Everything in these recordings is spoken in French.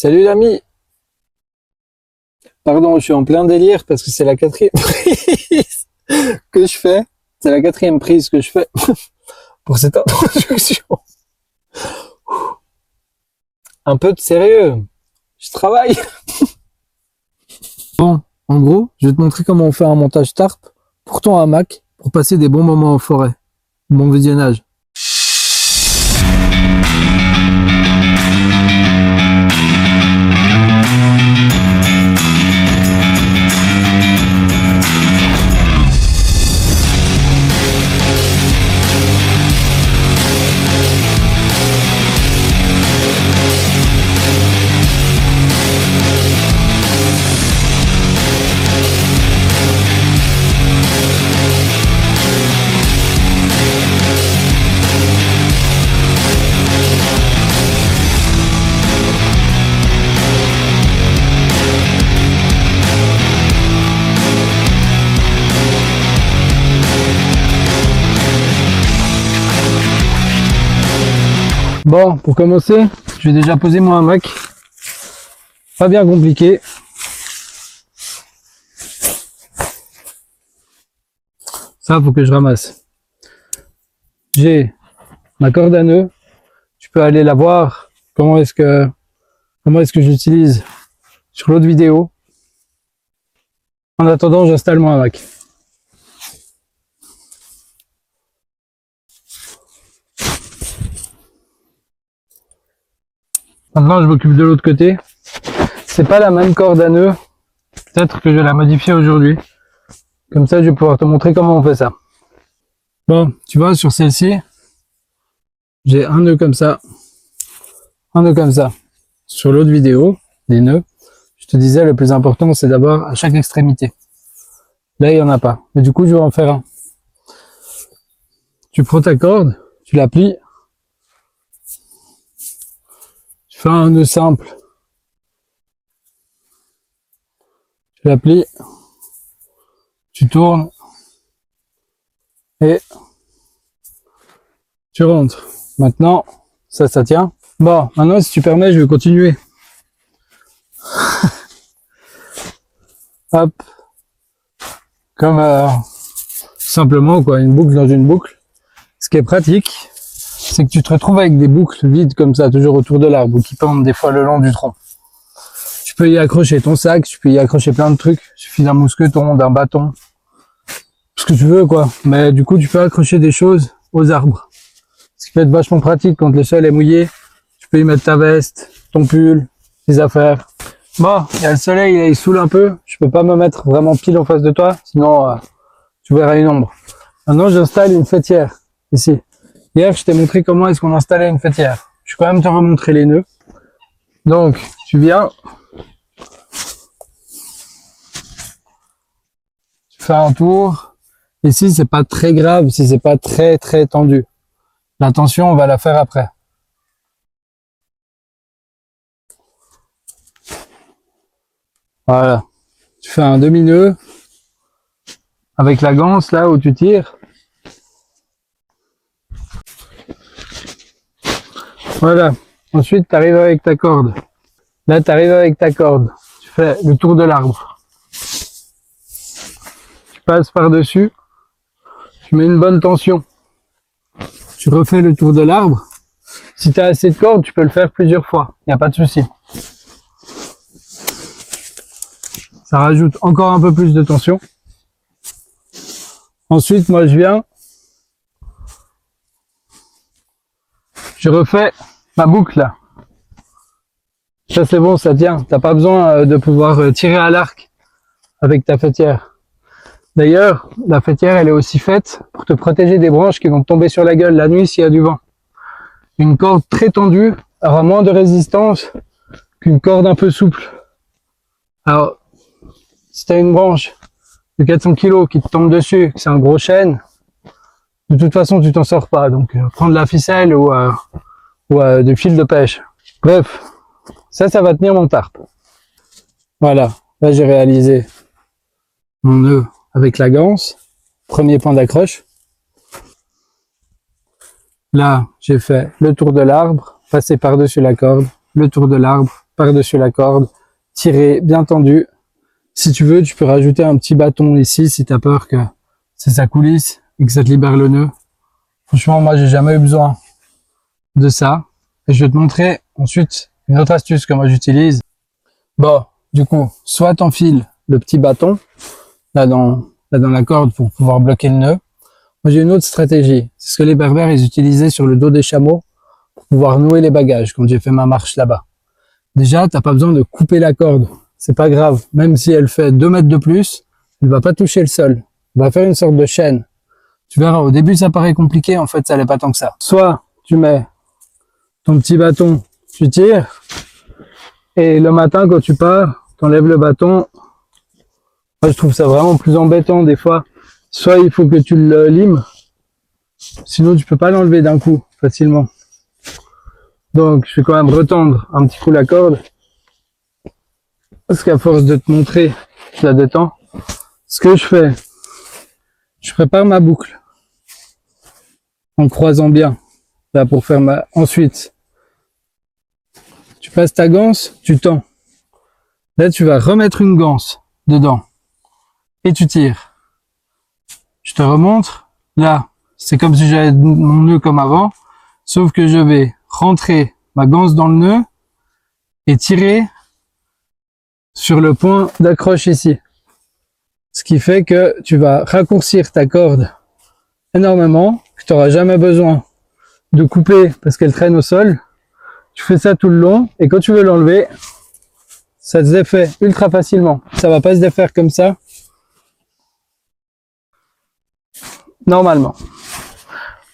Salut l'ami. Pardon, je suis en plein délire parce que c'est la quatrième prise que je fais. C'est la quatrième prise que je fais pour cette introduction. Un peu de sérieux. Je travaille. Bon, en gros, je vais te montrer comment on fait un montage tarp pour ton hamac pour passer des bons moments en forêt. Bon visionnage. Bon, pour commencer, je vais déjà poser mon hamac. Pas bien compliqué. Ça, faut que je ramasse. J'ai ma corde à nœud. Tu peux aller la voir. Comment est-ce que j'utilise sur l'autre vidéo. En attendant, j'installe mon hamac. Maintenant, je m'occupe de l'autre côté. C'est pas la même corde à nœud. Peut-être que je vais la modifier aujourd'hui. Comme ça, je vais pouvoir te montrer comment on fait ça. Bon, tu vois, sur celle-ci, j'ai un nœud comme ça. Un nœud comme ça. Sur l'autre vidéo, les nœuds, je te disais, le plus important, c'est d'abord à chaque extrémité. Là, il n'y en a pas. Mais du coup, je vais en faire un. Tu prends ta corde, tu la plies. Tu fais un nœud simple. Tu la plies. Tu tournes. Et tu rentres. Maintenant, ça tient. Bon, maintenant, si tu permets, je vais continuer. Hop. Comme simplement, quoi, une boucle dans une boucle. Ce qui est pratique, c'est que tu te retrouves avec des boucles vides comme ça, toujours autour de l'arbre, ou qui pendent des fois le long du tronc. Tu peux y accrocher ton sac, tu peux y accrocher plein de trucs. Il suffit d'un mousqueton, d'un bâton. Ce que tu veux, quoi. Mais du coup, tu peux accrocher des choses aux arbres. Ce qui peut être vachement pratique quand le sol est mouillé. Tu peux y mettre ta veste, ton pull, tes affaires. Bon, il y a le soleil, là, il saoule un peu. Je peux pas me mettre vraiment pile en face de toi, sinon tu verras une ombre. Maintenant, j'installe une faîtière, ici. Hier, je t'ai montré comment est-ce qu'on installait une faîtière. Je vais quand même te remontrer les nœuds. Donc, tu viens. Tu fais un tour. Ici, c'est pas très grave si c'est pas très tendu. La tension, on va la faire après. Voilà. Tu fais un demi-nœud avec la ganse là où tu tires. Voilà. Ensuite, tu arrives avec ta corde. Là, tu arrives avec ta corde. Tu fais le tour de l'arbre. Tu passes par-dessus. Tu mets une bonne tension. Tu refais le tour de l'arbre. Si tu as assez de corde, tu peux le faire plusieurs fois. Il n'y a pas de souci. Ça rajoute encore un peu plus de tension. Ensuite, moi, je viens. Je refais ma boucle là. Ça, c'est bon, ça tient. T'as pas besoin de pouvoir tirer à l'arc avec ta faîtière. D'ailleurs, la faîtière, elle est aussi faite pour te protéger des branches qui vont te tomber sur la gueule la nuit s'il y a du vent. Une corde très tendue aura moins de résistance qu'une corde un peu souple. Alors, si tu as une branche de 400 kg qui te tombe dessus, que c'est un gros chêne, de toute façon, tu t'en sors pas. Donc, prends de la ficelle ou du fil de pêche. Bref, ça va tenir mon tarp. Voilà, là, j'ai réalisé mon nœud avec la ganse. Premier point d'accroche. Là, j'ai fait le tour de l'arbre, passer par-dessus la corde, le tour de l'arbre, par-dessus la corde, tirer bien tendu. Si tu veux, tu peux rajouter un petit bâton ici si tu as peur que ça coulisse et que ça te libère le nœud. Franchement, moi, j'ai jamais eu besoin de ça. Et je vais te montrer ensuite une autre astuce que moi j'utilise. Bon, du coup, soit t'enfiles le petit bâton là dans la corde pour pouvoir bloquer le nœud. Moi, j'ai une autre stratégie. C'est ce que les Berbères, ils utilisaient sur le dos des chameaux pour pouvoir nouer les bagages quand j'ai fait ma marche là-bas. Déjà, t'as pas besoin de couper la corde. C'est pas grave. Même si elle fait 2 mètres de plus, elle va pas toucher le sol. Elle va faire une sorte de chaîne. Tu verras, au début, ça paraît compliqué. En fait, ça l'est pas tant que ça. Soit tu mets ton petit bâton, tu tires, et le matin, quand tu pars, t'enlèves le bâton. Moi, je trouve ça vraiment plus embêtant des fois. Soit il faut que tu le limes, sinon tu peux pas l'enlever d'un coup facilement. Donc, je vais quand même retendre un petit coup la corde, parce qu'à force de te montrer, je la détends. Ce que je fais, je prépare ma boucle en croisant bien, là pour faire ma. Ensuite, tu passes ta ganse, tu tends. Là, tu vas remettre une ganse dedans et tu tires. Je te remontre. Là, c'est comme si j'avais mon nœud comme avant, sauf que je vais rentrer ma ganse dans le nœud et tirer sur le point d'accroche ici. Ce qui fait que tu vas raccourcir ta corde énormément, que tu n'auras jamais besoin de couper parce qu'elle traîne au sol. Tu fais ça tout le long et quand tu veux l'enlever, ça se défait ultra facilement. Ça va pas se défaire comme ça. Normalement.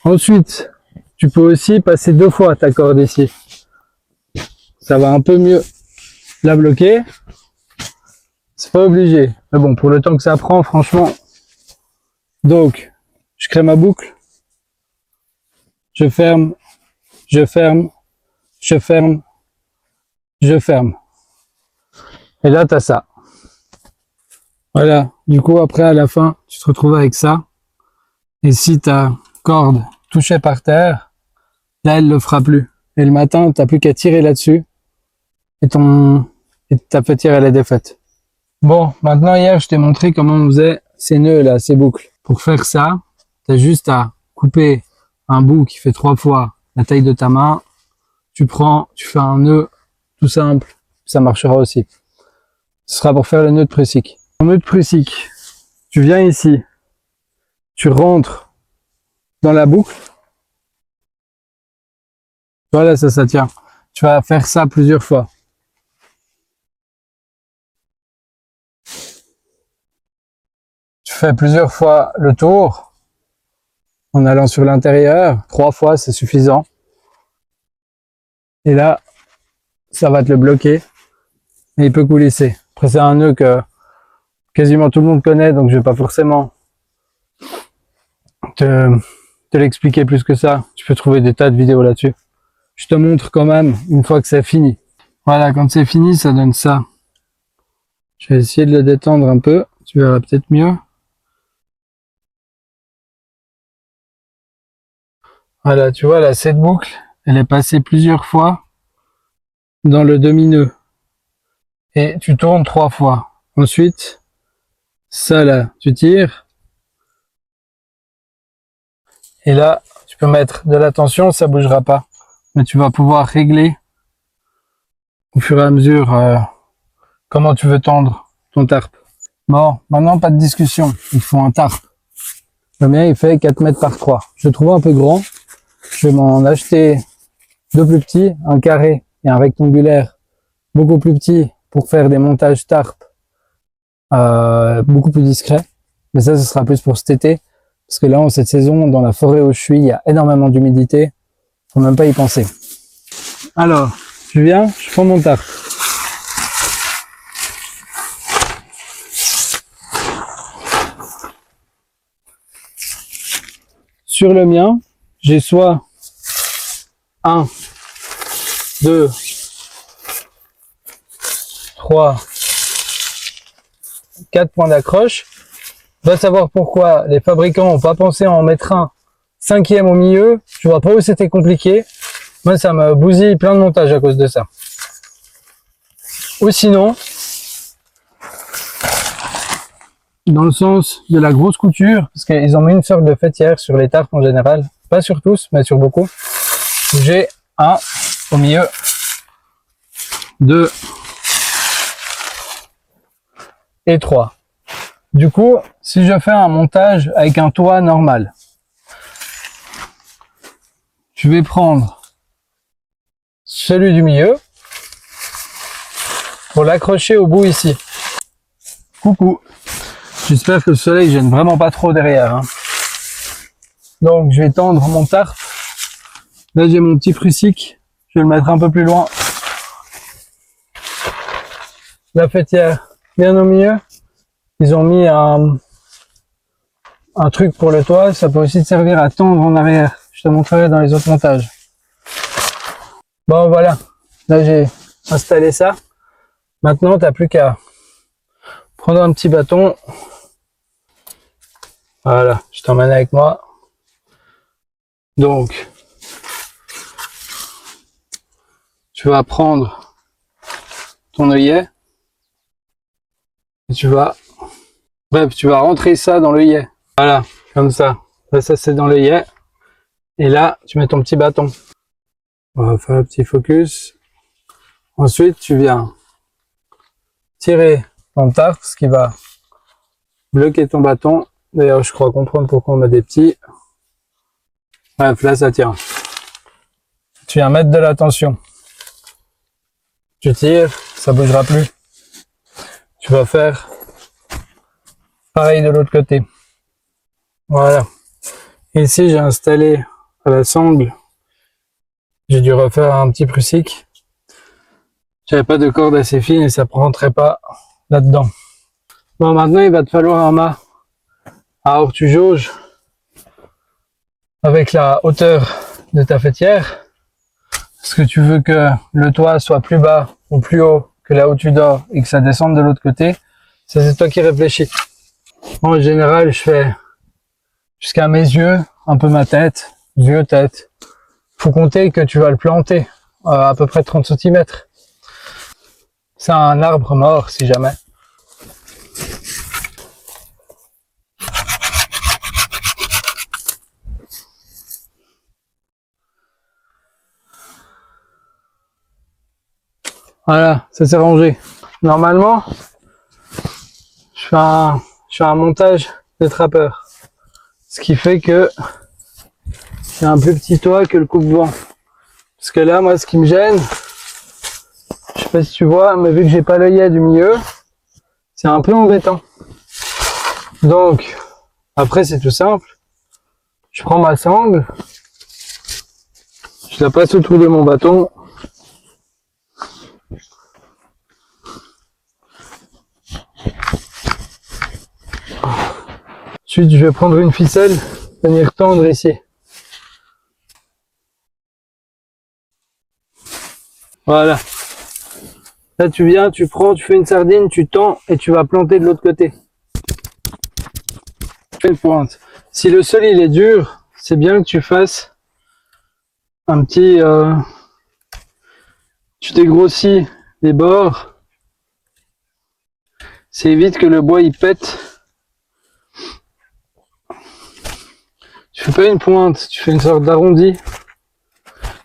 Ensuite, tu peux aussi passer 2 fois ta corde ici. Ça va un peu mieux la bloquer. C'est pas obligé. Mais bon, pour le temps que ça prend, franchement. Donc, je crée ma boucle. Je ferme, je ferme, je ferme, je ferme. Et là, tu as ça. Voilà. Du coup, après, à la fin, tu te retrouves avec ça. Et si ta corde touchait par terre, là, elle le fera plus. Et le matin, t'as plus qu'à tirer là-dessus. Et ta fêtière, elle est défaite. Bon, maintenant, hier, je t'ai montré comment on faisait ces nœuds là, ces boucles. Pour faire ça, t'as juste à couper un bout qui fait 3 fois la taille de ta main. Tu prends, tu fais un nœud tout simple. Ça marchera aussi. Ce sera pour faire le nœud de prussique. Ton nœud de prussique, tu viens ici. Tu rentres dans la boucle. Voilà, ça tient. Tu vas faire ça plusieurs fois. Tu fais plusieurs fois le tour en allant sur l'intérieur. 3 fois, c'est suffisant. Et là, ça va te le bloquer. Et il peut coulisser. Après, c'est un nœud que quasiment tout le monde connaît, donc je vais pas forcément te l'expliquer plus que ça. Tu peux trouver des tas de vidéos là-dessus. Je te montre quand même une fois que c'est fini. Voilà, quand c'est fini, ça donne ça. Je vais essayer de le détendre un peu. Tu verras peut-être mieux. Voilà, tu vois là, cette boucle, elle est passée plusieurs fois dans le demi-nœud. Et tu tournes 3 fois. Ensuite, ça là, tu tires. Et là, tu peux mettre de la tension, ça bougera pas. Mais tu vas pouvoir régler au fur et à mesure comment tu veux tendre ton tarp. Bon, maintenant pas de discussion, il faut un tarp. Le mien il fait 4 mètres par 3. Je le trouve un peu grand. Je vais m'en acheter 2 plus petits, un carré et un rectangulaire beaucoup plus petit pour faire des montages tarp beaucoup plus discrets. Mais ça, ce sera plus pour cet été. Parce que là, en cette saison, dans la forêt où je suis, il y a énormément d'humidité. Faut même pas y penser. Alors, je viens, je prends mon tarp. Sur le mien, j'ai soit 1, 2, 3, 4 points d'accroche. Va savoir pourquoi les fabricants n'ont pas pensé à en mettre un 5e au milieu. Je vois pas où c'était compliqué. Moi, ça me bousille plein de montages à cause de ça. Ou sinon, dans le sens de la grosse couture, parce qu'ils ont mis une sorte de fêtière sur les tartes en général, pas sur tous, mais sur beaucoup. J'ai un au milieu, 2 et 3. Du coup, si je fais un montage avec un toit normal, je vais prendre celui du milieu pour l'accrocher au bout ici. Coucou. J'espère que le soleil gêne vraiment pas trop derrière. Hein. Donc je vais tendre mon tarp. Là j'ai mon petit prussique. Je vais le mettre un peu plus loin. La fêtière bien au milieu. Ils ont mis un truc pour le toit. Ça peut aussi te servir à tendre en arrière. Je te montrerai dans les autres montages. Bon voilà. Là j'ai installé ça. Maintenant t'as plus qu'à prendre un petit bâton. Voilà, je t'emmène avec moi. Donc, tu vas prendre ton œillet et tu vas rentrer ça dans l'œillet. Voilà, comme ça. Là, ça c'est dans l'œillet. Et là, tu mets ton petit bâton. On va faire le petit focus. Ensuite, tu viens tirer ton tarp, ce qui va bloquer ton bâton. D'ailleurs, je crois comprendre pourquoi on met des petits. Bref, là, ça tient. Tu viens mettre de la tension. Tu tires, ça bougera plus. Tu vas faire pareil de l'autre côté. Voilà. Ici, j'ai installé à la sangle. J'ai dû refaire un petit prussique. J'avais pas de corde assez fine et ça ne rentrait pas là-dedans. Bon, maintenant, il va te falloir un mât. Alors, tu jauges avec la hauteur de ta fêtière. Est-ce que tu veux que le toit soit plus bas ou plus haut que là où tu dors et que ça descende de l'autre côté? Ça, c'est toi qui réfléchis. En général, je fais jusqu'à mes yeux, un peu ma tête, yeux, tête. Faut compter que tu vas le planter à peu près 30 cm. C'est un arbre mort, si jamais. Voilà, ça s'est rangé. Normalement, je fais un montage de trappeur. Ce qui fait que j'ai un plus petit toit que le coupe-vent. Parce que là, moi, ce qui me gêne, je sais pas si tu vois, mais vu que j'ai pas l'œillet du milieu, c'est un peu embêtant. Donc, après, c'est tout simple. Je prends ma sangle, je la passe autour de mon bâton. Ensuite, je vais prendre une ficelle, venir tendre ici. Voilà. Là, tu viens, tu prends, tu fais une sardine, tu tends et tu vas planter de l'autre côté. Fais une pointe. Si le sol il est dur, c'est bien que tu fasses un petit... tu dégrossis les bords. Ça évite que le bois il pète. Tu fais pas une pointe, tu fais une sorte d'arrondi.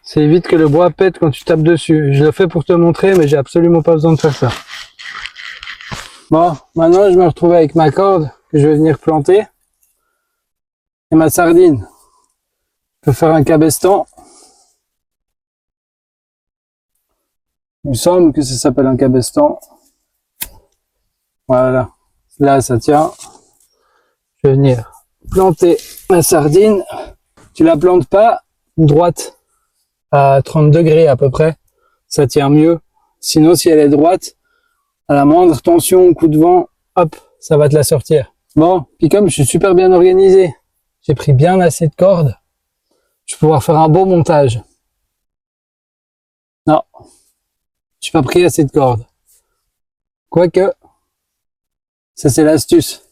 Ça évite que le bois pète quand tu tapes dessus. Je le fais pour te montrer, mais j'ai absolument pas besoin de faire ça. Bon, maintenant je me retrouve avec ma corde que je vais venir planter. Et ma sardine. Je peux faire un cabestan. Il me semble que ça s'appelle un cabestan. Voilà. Là, ça tient. Je vais venir planter ma sardine. Tu la plantes pas droite à 30 degrés à peu près. Ça tient mieux. Sinon, si elle est droite, à la moindre tension, coup de vent, hop, ça va te la sortir. Bon, puis comme je suis super bien organisé, j'ai pris bien assez de cordes, je vais pouvoir faire un beau montage. Non, j'ai pas pris assez de cordes. Quoique, ça c'est l'astuce.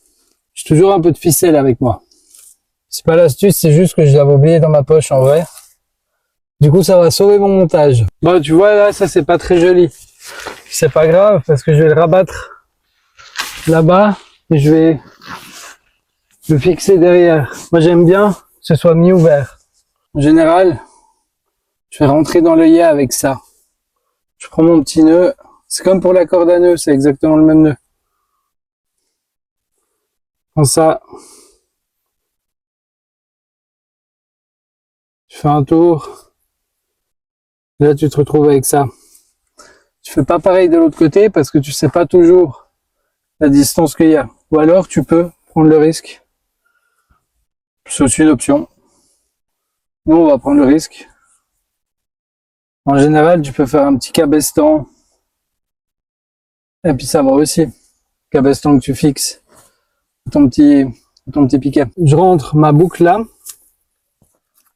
J'ai toujours un peu de ficelle avec moi. C'est pas l'astuce, c'est juste que je l'avais oublié dans ma poche en vrai. Du coup, ça va sauver mon montage. Bon, tu vois là, ça c'est pas très joli. c'est pas grave parce que je vais le rabattre là-bas et je vais le fixer derrière. Moi j'aime bien que ce soit mi-ouvert. En général, je vais rentrer dans l'œillet avec ça. Je prends mon petit nœud. C'est comme pour la corde à nœud, c'est exactement le même nœud. Comme ça, je fais un tour. Et là, tu te retrouves avec ça. Tu fais pas pareil de l'autre côté parce que tu sais pas toujours la distance qu'il y a. Ou alors, tu peux prendre le risque. C'est aussi une option. Nous, on va prendre le risque. En général, tu peux faire un petit cabestan. Et puis ça va aussi. Cabestan que tu fixes. Ton petit piquet. Je rentre ma boucle là.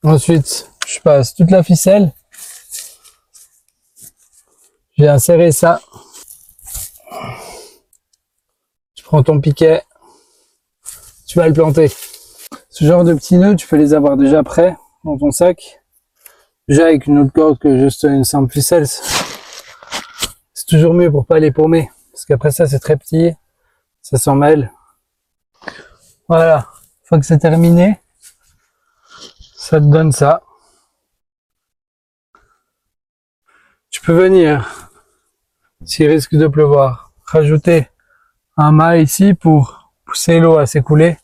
Ensuite, je passe toute la ficelle. Je vais insérer ça. Tu prends ton piquet. Tu vas le planter. Ce genre de petits nœuds, tu peux les avoir déjà prêts dans ton sac. Déjà avec une autre corde que juste une simple ficelle. C'est toujours mieux pour pas les paumer. Parce qu'après ça, c'est très petit. Ça s'en mêle. Voilà. Une fois que c'est terminé, ça te donne ça. Tu peux venir, s'il risque de pleuvoir, rajouter un mât ici pour pousser l'eau à s'écouler.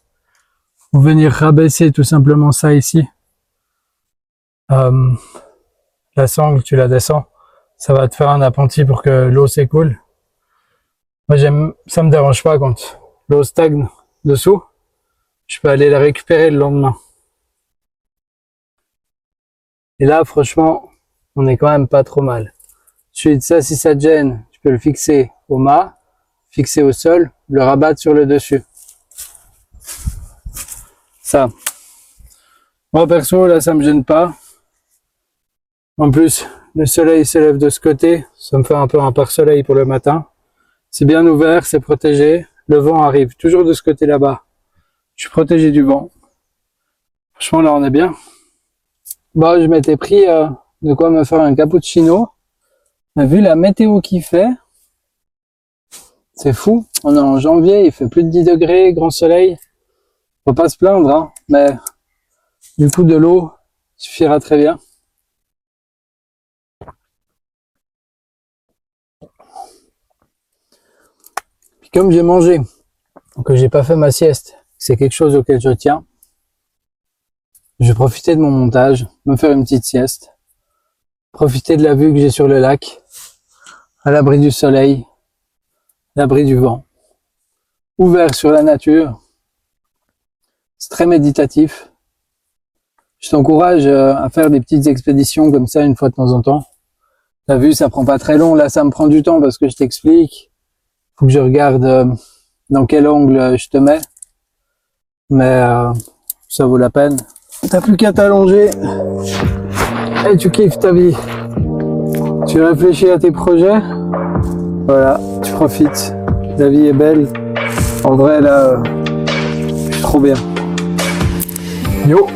Ou venir rabaisser tout simplement ça ici. La sangle, tu la descends. Ça va te faire un appentis pour que l'eau s'écoule. Moi, ça me dérange pas quand l'eau stagne dessous. Je peux aller la récupérer le lendemain. Et là, franchement, on est quand même pas trop mal. Ensuite, ça, si ça te gêne, tu peux le fixer au mât, fixer au sol, le rabattre sur le dessus. Ça. Moi, perso, là, ça me gêne pas. En plus, le soleil se lève de ce côté. Ça me fait un peu un pare-soleil pour le matin. C'est bien ouvert, c'est protégé. Le vent arrive toujours de ce côté là-bas. Je suis protégé du vent. Franchement, là, on est bien. Bah, je m'étais pris de quoi me faire un cappuccino. Mais vu la météo qu'il fait, c'est fou. On est en janvier, il fait plus de 10 degrés, grand soleil. Faut pas se plaindre, hein. Mais du coup, de l'eau suffira très bien. Puis comme j'ai mangé, que j'ai pas fait ma sieste, c'est quelque chose auquel je tiens. Je vais profiter de mon montage, me faire une petite sieste, profiter de la vue que j'ai sur le lac, à l'abri du soleil, à l'abri du vent, ouvert sur la nature. C'est très méditatif. Je t'encourage à faire des petites expéditions comme ça une fois de temps en temps. T'as vu, ça prend pas très long. Là, ça me prend du temps parce que je t'explique. Faut que je regarde dans quel angle je te mets. Mais ça vaut la peine. T'as plus qu'à t'allonger et tu kiffes ta vie. Tu réfléchis à tes projets. Voilà, tu profites. La vie est belle. En vrai, là, trop bien. Yo!